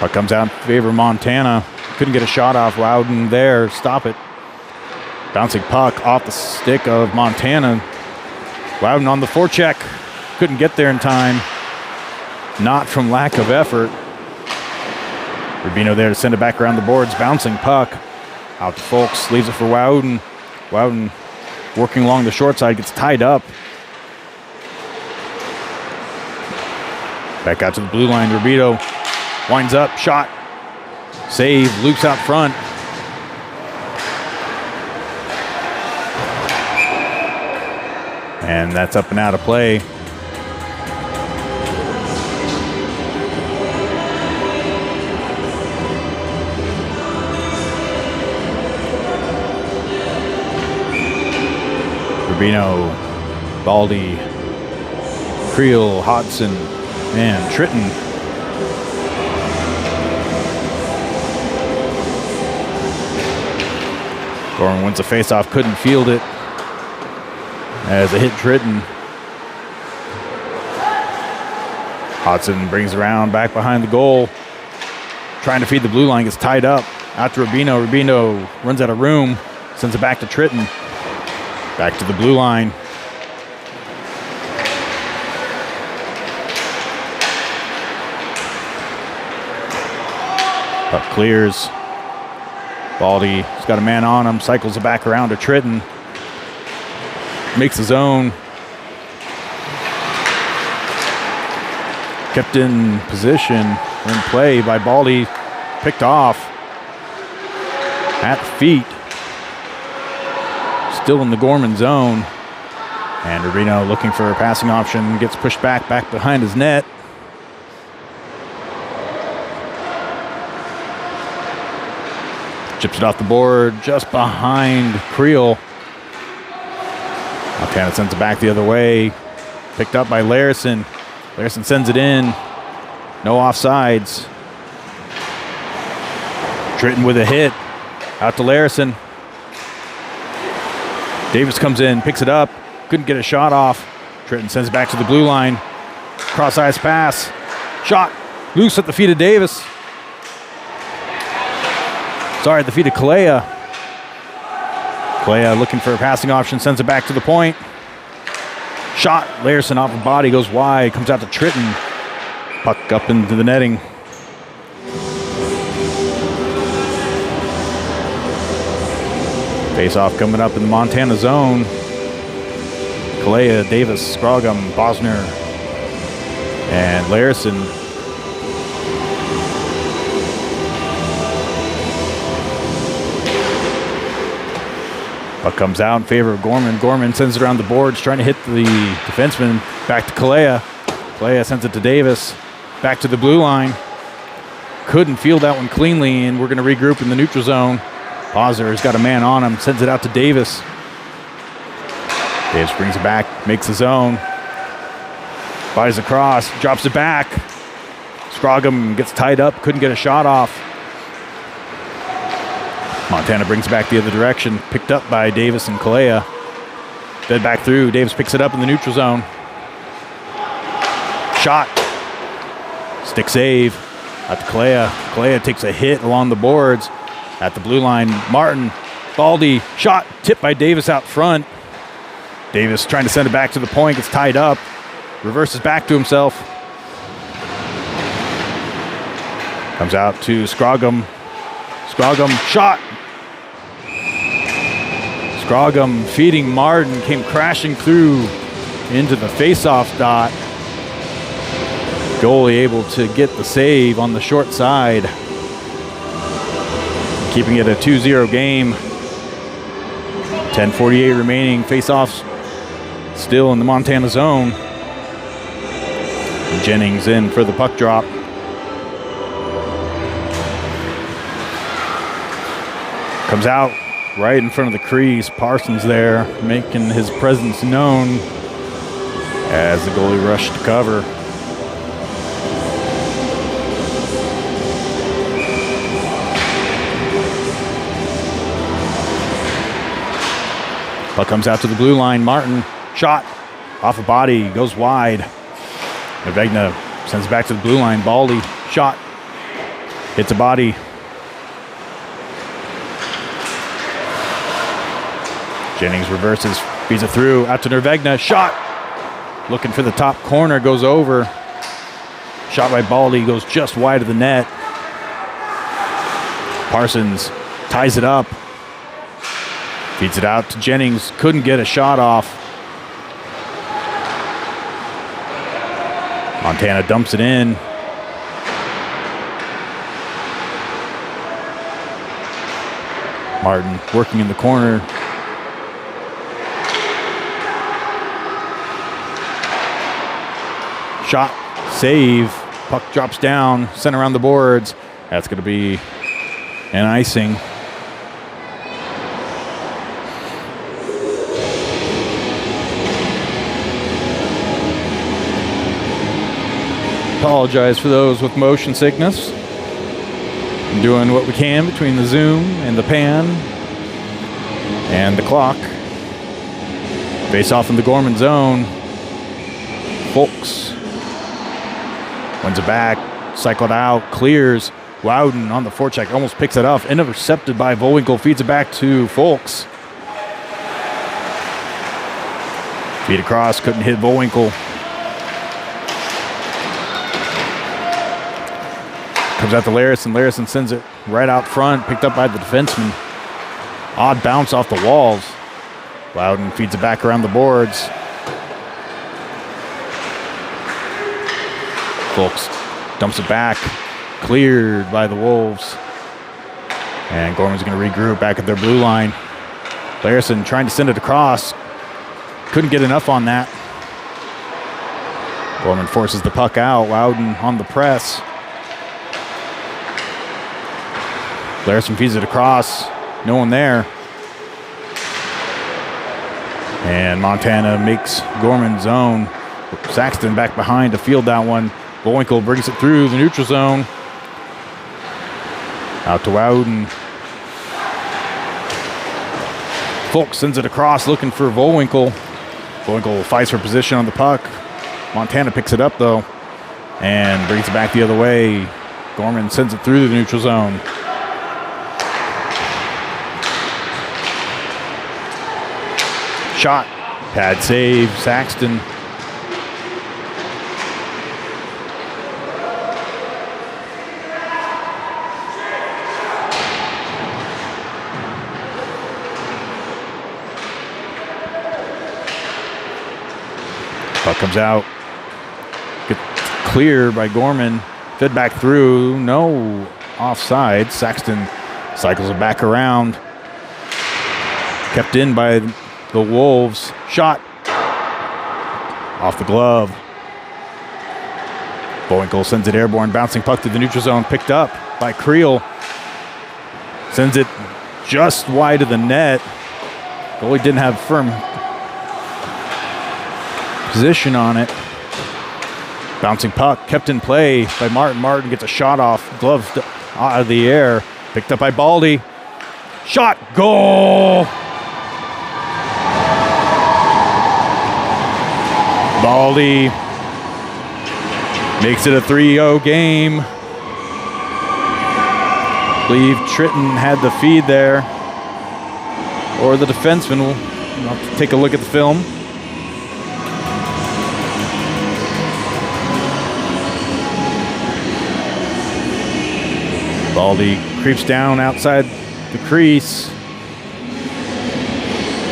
Puck comes out in favor of Montana. Couldn't get a shot off. Loudon there. Stop it. Bouncing puck off the stick of Montana. Loudon on the forecheck. Couldn't get there in time. Not from lack of effort. Rubino there to send it back around the boards. Bouncing puck. Out to Folks. Leaves it for Loudon. Loudon working along the short side. Gets tied up. Back out to the blue line. Rubino winds up. Shot. Save. Loops out front. And that's up and out of play. Rubino, Baldy, Creel, Hodson, and Tritton. Gorman wins the faceoff, couldn't field it as it hit Tritton. Hodson brings around back behind the goal, trying to feed the blue line, gets tied up. Out to Rubino. Rubino runs out of room, sends it back to Tritton. Back to the blue line. Puck clears. Baldy's got a man on him, cycles it back around to Tritton. Makes his own. Kept in position, in play by Baldy. Picked off at the feet. Still in the Gorman zone. And Rubino looking for a passing option. Gets pushed back behind his net. Chips it off the board just behind Creel. Montana sends it back the other way. Picked up by Larison. Larison sends it in. No offsides. Tritton with a hit. Out to Larison. Davis comes in, picks it up. Couldn't get a shot off. Tritton sends it back to the blue line. Cross ice pass. Shot. Loose at the feet of Davis. Sorry, at the feet of Kalea. Kalea looking for a passing option, sends it back to the point. Shot. Larison off the body, goes wide, comes out to Tritton. Puck up into the netting. Face-off coming up in the Montana zone. Kalea, Davis, Scroggum, Bosner, and Larison. Puck comes out in favor of Gorman. Gorman sends it around the boards, trying to hit the defenseman. Back to Kalea. Kalea sends it to Davis. Back to the blue line. Couldn't field that one cleanly, and we're going to regroup in the neutral zone. Bosner's got a man on him, sends it out to Davis. Davis brings it back, makes his own. Fires across, drops it back. Scroggum gets tied up, couldn't get a shot off. Montana brings it back the other direction, picked up by Davis and Kalea. Fed back through, Davis picks it up in the neutral zone. Shot. Stick save. Out to Kalea. Kalea takes a hit along the boards. At the blue line, Martin, Baldy, shot, tipped by Davis out front. Davis trying to send it back to the point, gets tied up, reverses back to himself. Comes out to Scroggum. Scroggum, shot! Scroggum feeding Martin, came crashing through into the face-off dot. Goalie able to get the save on the short side. Keeping it a 2-0 game. 10:48 remaining, face-offs still in the Montana zone. Jennings in for the puck drop. Comes out right in front of the crease. Parsons there, making his presence known as the goalie rushed to cover. Puck comes out to the blue line. Martin, shot, off a body, goes wide. Nevegna sends it back to the blue line. Baldy, shot, hits a body. Jennings reverses, feeds it through, out to Nevegna, shot. Looking for the top corner, goes over. Shot by Baldy, goes just wide of the net. Parsons ties it up. Feeds it out to Jennings, couldn't get a shot off. Montana dumps it in. Martin working in the corner. Shot, save, puck drops down, sent around the boards. That's going to be an icing. Apologize for those with motion sickness. I'm doing what we can between the zoom and the pan and the clock. Face off in the Gorman zone. Folks wins it back, cycled out, clears. Wowden on the forecheck, almost picks it up. Intercepted by Volwinkle, feeds it back to Folks. Feed across, couldn't hit Volwinkle. Comes out to Larison. Larison sends it right out front, picked up by the defenseman. Odd bounce off the walls. Loudon feeds it back around the boards. Folks dumps it back, cleared by the Wolves. And Gorman's going to regroup back at their blue line. Larison trying to send it across. Couldn't get enough on that. Gorman forces the puck out. Loudon on the press. Larison feeds it across. No one there. And Montana makes Gorman zone. Saxton back behind to field that one. Volwinkle brings it through the neutral zone. Out to Wowden. Folks sends it across looking for Volwinkle. Volwinkle fights for position on the puck. Montana picks it up though and brings it back the other way. Gorman sends it through the neutral zone. Shot, pad save, Saxton. Puck comes out, gets clear by Gorman, fed back through, no offside. Saxton cycles it back around, kept in by the Wolves. Shot off the glove. Volwinkle sends it airborne, bouncing puck to the neutral zone, picked up by Creel. Sends it just wide of the net. Goalie didn't have firm position on it. Bouncing puck kept in play by Martin. Martin gets a shot off, glove out of the air, picked up by Baldy. Shot, goal! Baldy makes it a 3-0 game. I believe Tritton had the feed there, or the defenseman. We'll have to take a look at the film. Baldy creeps down outside the crease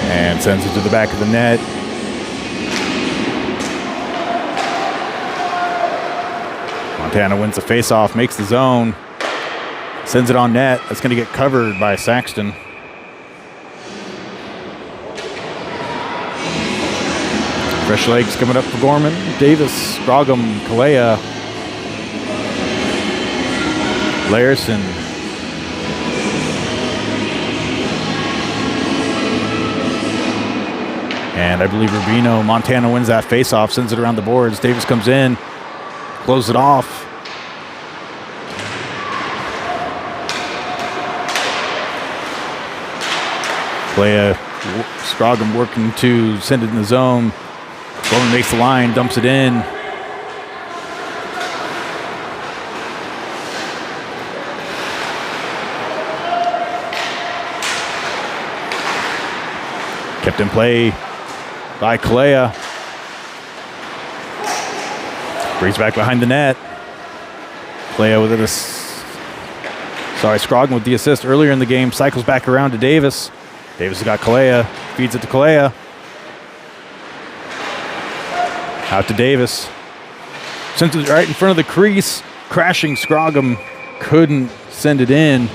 and sends it to the back of the net. Montana wins the faceoff, makes the zone, sends it on net. That's going to get covered by Saxton. Fresh legs coming up for Gorman. Davis, Scroggum, Kalea, Larison. And I believe Rubino. Montana wins that faceoff, sends it around the boards. Davis comes in, closes it off. Kalea, Scroggum working to send it in the zone. Gorman makes the line, dumps it in. Kept in play by Kalea. Brings back behind the net. Kalea with it. Scroggum with the assist earlier in the game. Cycles back around to Davis. Davis has got Kalea. Feeds it to Kalea. Out to Davis. Sends it right in front of the crease. Crashing Scroggum. Couldn't send it in.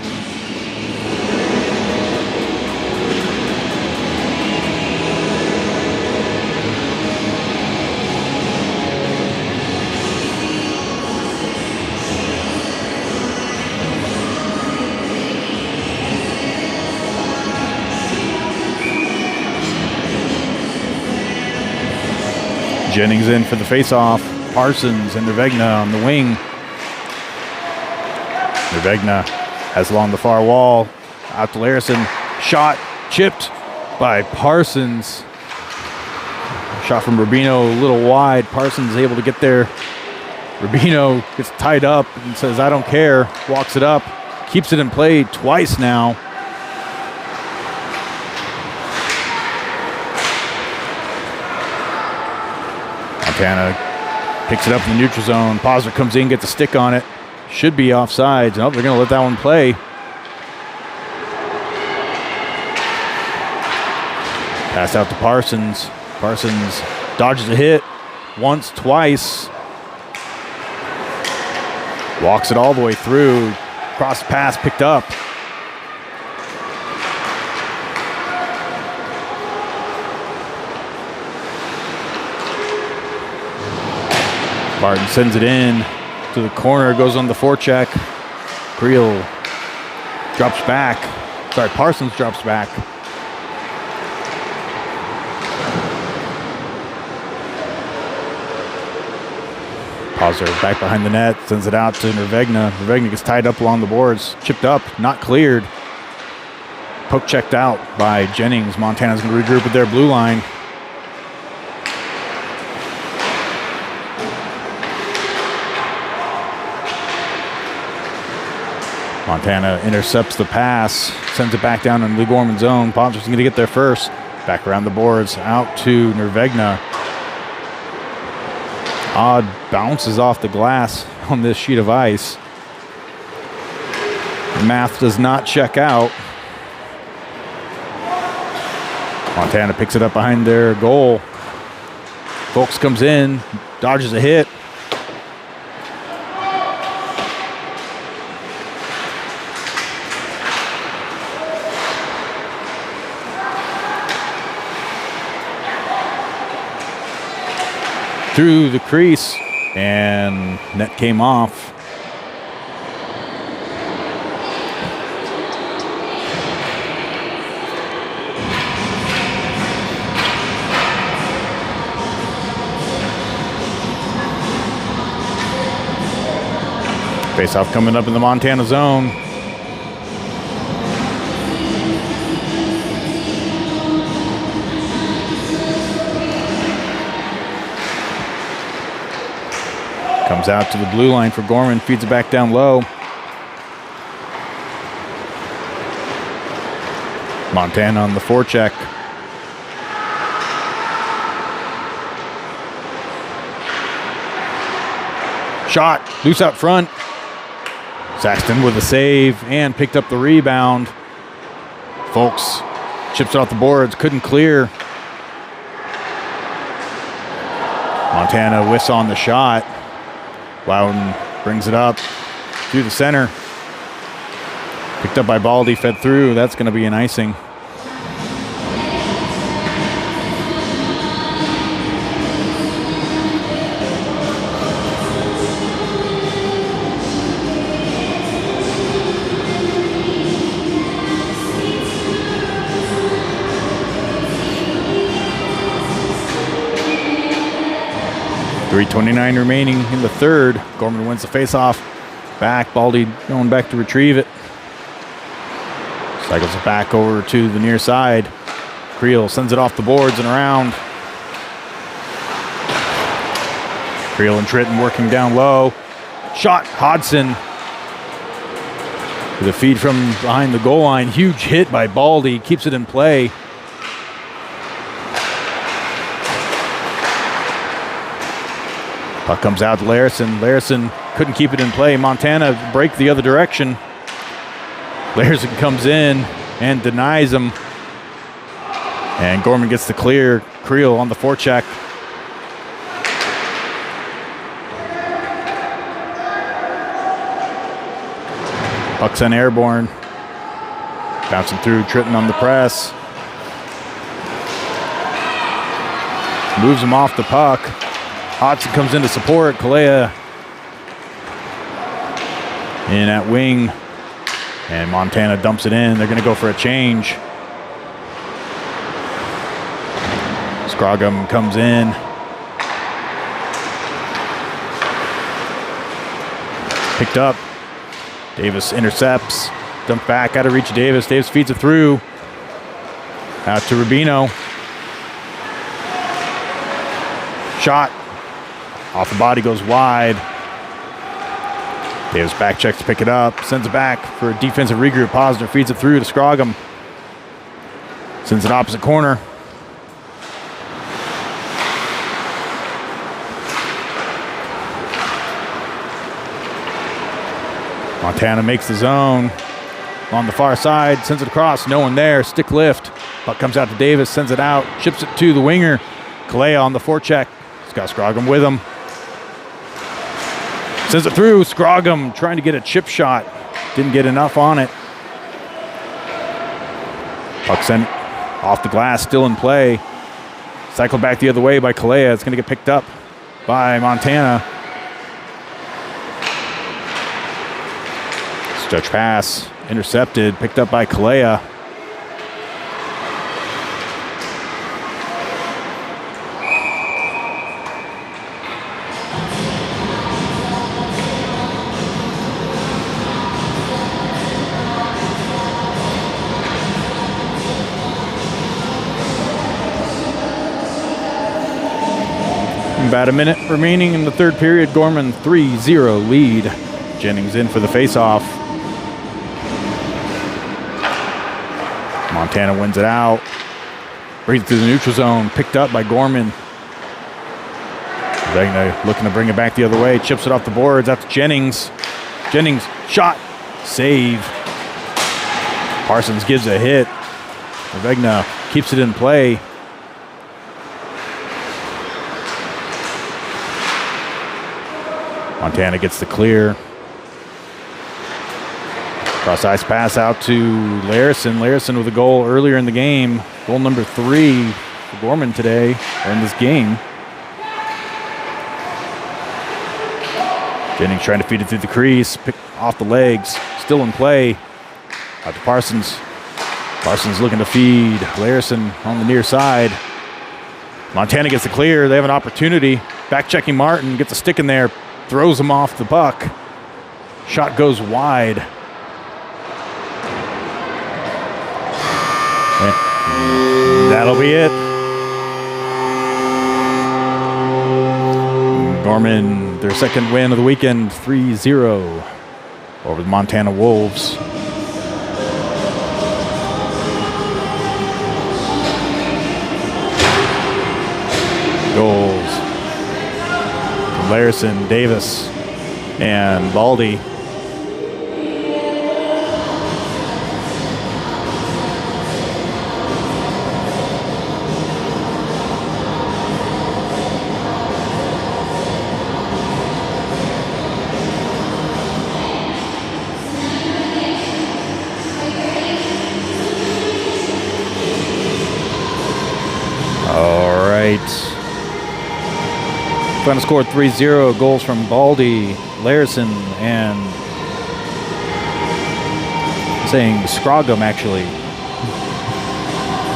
Jennings in for the faceoff. Parsons and Nervegna on the wing. Nervegna has along the far wall. Out to Larison. Shot chipped by Parsons. Shot from Rubino a little wide. Parsons able to get there. Rubino gets tied up and says, I don't care. Walks it up. Keeps it in play twice now. Montana picks it up in the neutral zone. Posner comes in, gets a stick on it. Should be offsides. Nope, they're going to let that one play. Pass out to Parsons. Parsons dodges a hit once, twice. Walks it all the way through. Cross pass picked up. Martin sends it in to the corner, goes on the forecheck. Creel drops back. Sorry, Parsons drops back. Pauser back behind the net, sends it out to Nervegna. Nervegna gets tied up along the boards, chipped up, not cleared. Poke checked out by Jennings. Montana's going to regroup with their blue line. Montana intercepts the pass, sends it back down in the Gorman zone. Poncher's going to get there first. Back around the boards, out to Nervegna. Odd bounces off the glass on this sheet of ice. Math does not check out. Montana picks it up behind their goal. Folks comes in, dodges a hit. Through the crease, and net came off. Face-off coming up in the Montana zone. Comes out to the blue line for Gorman, feeds it back down low. Montana on the forecheck. Shot, loose out front. Saxton with a save and picked up the rebound. Folks chips it off the boards, couldn't clear. Montana whiffs on the shot. Loudon brings it up through the center. Picked up by Baldy, fed through. That's going to be an icing. .329 remaining in the third. Gorman wins the faceoff. Back, Baldy going back to retrieve it. Cycles it back over to the near side. Creel sends it off the boards and around. Creel and Tritton working down low. Shot, Hodson. With a feed from behind the goal line. Huge hit by Baldy. Keeps it in play. Puck comes out to Larison. Larison couldn't keep it in play. Montana break the other direction. Larison comes in and denies him. And Gorman gets the clear. Creel on the forecheck. Puck sent airborne. Bouncing through, Tritton on the press. Moves him off the puck. Hodson comes in to support. Kalea in at wing. And Montana dumps it in. They're going to go for a change. Scroggum comes in. Picked up. Davis intercepts. Dumped back out of reach of Davis. Davis feeds it through. Out to Rubino. Shot. Off the body, goes wide. Davis back checks to pick it up. Sends it back for a defensive regroup. Posner feeds it through to Scroggum. Sends it opposite corner. Montana makes the zone. On the far side, sends it across. No one there. Stick lift. Puck comes out to Davis, sends it out. Chips it to the winger. Kalea on the forecheck. He's got Scroggum with him. Sends it through. Scroggum trying to get a chip shot. Didn't get enough on it. Puck sent off the glass, still in play. Cycled back the other way by Kalea. It's going to get picked up by Montana. Stretch pass. Intercepted. Picked up by Kalea. About a minute remaining in the third period. Gorman 3-0 lead. Jennings in for the faceoff. Montana wins it out. Brings it through the neutral zone. Picked up by Gorman. Looking to bring it back the other way. Chips it off the boards. Out to Jennings. Jennings shot. Save. Parsons gives a hit. Vegna keeps it in play. Montana gets the clear. Cross ice pass out to Larison. Larison with a goal earlier in the game. Goal number 3 for Gorman today, or in this game. Jennings trying to feed it through the crease. Pick off the legs. Still in play. Out to Parsons. Parsons looking to feed. Larison on the near side. Montana gets the clear. They have an opportunity. Back checking Martin. Gets a stick in there. Throws him off the puck. Shot goes wide. And that'll be it. Gorman, their second win of the weekend, 3-0 over the Montana Wolves. Goals. Larison, Davis, and Baldy. All right. Final score 3-0. Goals from Baldy, Larison, and I'm saying Scroggum actually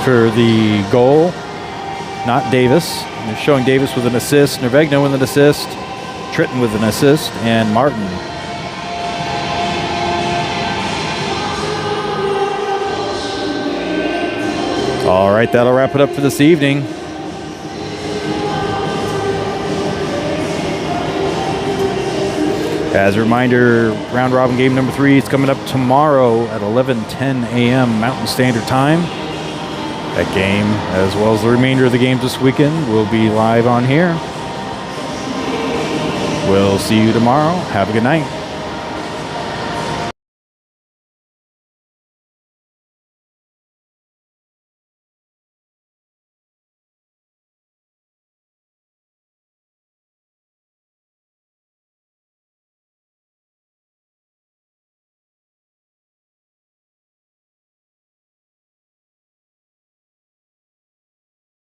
for the goal. Not Davis. They're showing Davis with an assist, Nervegna with an assist, Tritton with an assist, and Martin. All right, that'll wrap it up for this evening. As a reminder, round robin game number 3 is coming up tomorrow at 11:10 a.m. Mountain Standard Time. That game, as well as the remainder of the games this weekend, will be live on here. We'll see you tomorrow. Have a good night.